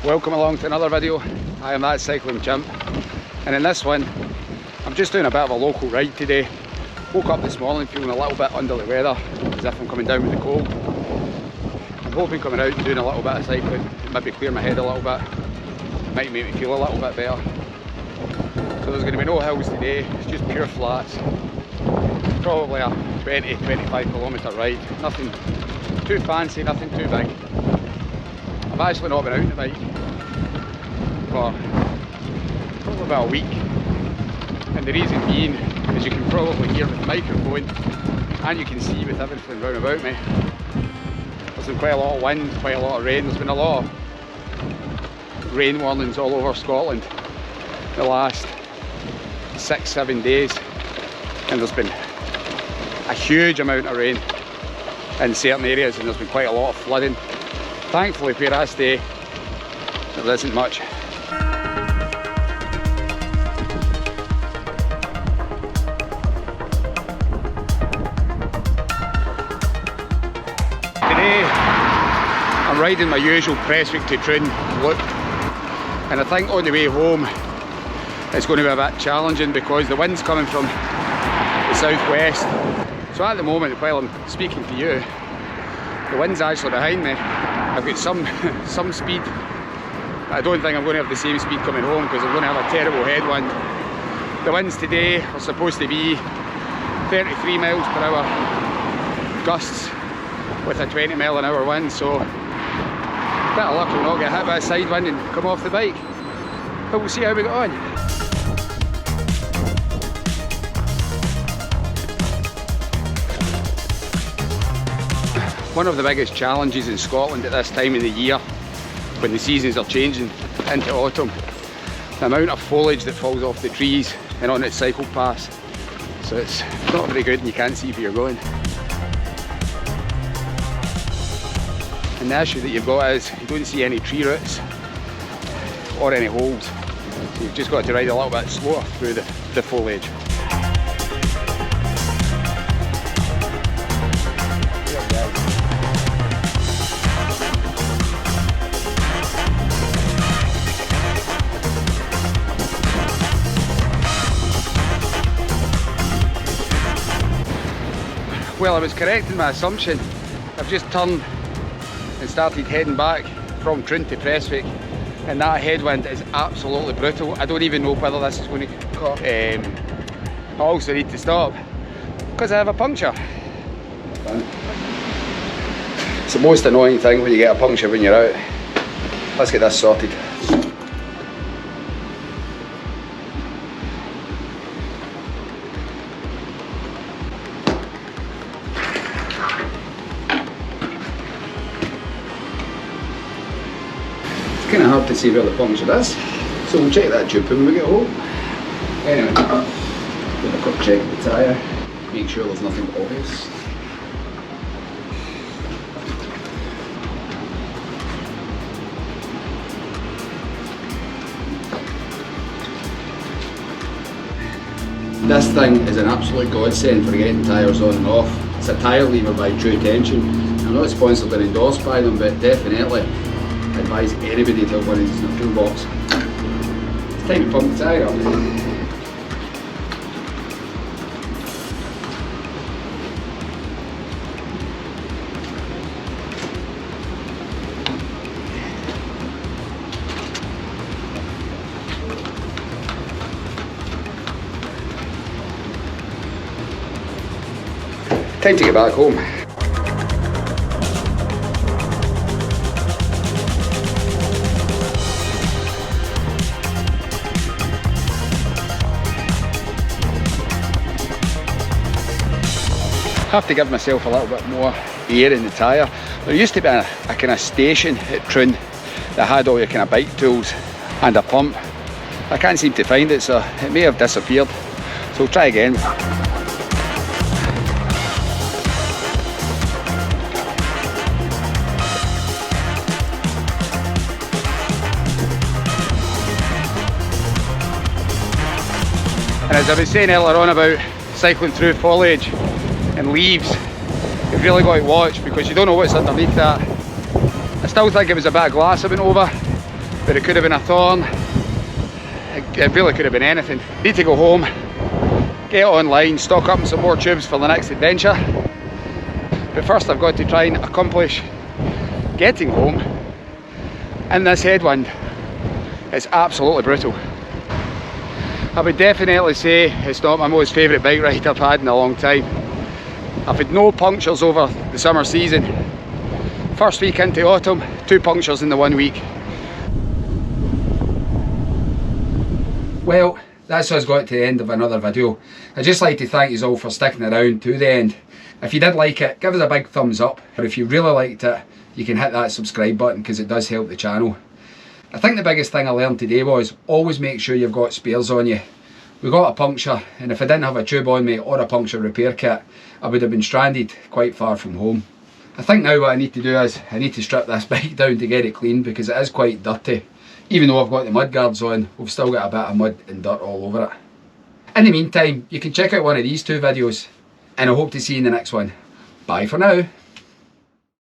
Welcome along to another video. I am that cycling chimp, and in this one I'm just doing a bit of a local ride today. Woke up this morning feeling a little bit under the weather, as if I'm coming down with the cold. I'm hoping coming out and doing a little bit of cycling, maybe clear my head a little bit, might make me feel a little bit better. So there's going to be no hills today, it's just pure flats. Probably a 20-25 kilometre ride, nothing too fancy, nothing too big. I've actually not been out on the bike for probably about a week, and the reason being, as you can probably hear with the microphone and you can see with everything round about me, there's been quite a lot of wind, quite a lot of rain. There's been a lot of rain warnings all over Scotland the last 6-7 days, and there's been a huge amount of rain in certain areas, and there's been quite a lot of flooding. Thankfully where I stay there isn't much. Today I'm riding my usual Prestwick to Troon loop, and I think on the way home it's going to be a bit challenging because the wind's coming from the southwest. So at the moment, while I'm speaking to you, the wind's actually behind me. I've got some speed. I don't think I'm going to have the same speed coming home because I'm going to have a terrible headwind. The winds today are supposed to be 33 miles per hour gusts with a 20 mile an hour wind, so a bit of luck we'll not get hit by a side wind and come off the bike. But we'll see how we get on. One of the biggest challenges in Scotland at this time of the year, when the seasons are changing into autumn, the amount of foliage that falls off the trees and on its cycle paths. So it's not very good and you can't see where you're going. And the issue that you've got is you don't see any tree roots or any holes. So you've just got to ride a little bit slower through the foliage. Well, I was correct in my assumption. I've just turned and started heading back from Troon to Prestwick, and that headwind is absolutely brutal. I don't even know whether this is going to cut. I also need to stop because I have a puncture. It's the most annoying thing when you get a puncture when you're out. Let's get this sorted. It's kind of hard to see where the puncture is, so we'll check that tube when we get home. Anyway, give a quick check of the tyre, make sure there's nothing obvious. This thing is an absolute godsend for getting tyres on and off. It's a tyre lever by True Tension. I'm not sponsored or endorsed by them, but definitely advise anybody to have one of these in their toolbox. It's time to pump the tyre up. Time to get back home. I have to give myself a little bit more air in the tyre. There used to be a kind of station at Troon that had all your kind of bike tools and a pump. I can't seem to find it, so it may have disappeared. So we'll try again. And as I was saying earlier on about cycling through foliage and leaves, you've really got to watch because you don't know what's underneath that. I still think it was a bit of glass I went over, but it could have been a thorn. It really could have been anything. Need to go home, get online, stock up on some more tubes for the next adventure. But first I've got to try and accomplish getting home in this headwind. It's absolutely brutal. I would definitely say it's not my most favourite bike ride I've had in a long time. I've had no punctures over the summer season. First week into autumn, 2 punctures in the 1 week. Well, that's us got to the end of another video. I'd just like to thank you all for sticking around to the end. If you did like it, give us a big thumbs up. Or if you really liked it, you can hit that subscribe button because it does help the channel. I think the biggest thing I learned today was always make sure you've got spares on you. We got a puncture, and if I didn't have a tube on me or a puncture repair kit, I would have been stranded quite far from home. I think now what I need to do is I need to strip this bike down to get it clean because it is quite dirty. Even though I've got the mud guards on, we've still got a bit of mud and dirt all over it. In the meantime, you can check out one of these 2 videos, and I hope to see you in the next one. Bye for now.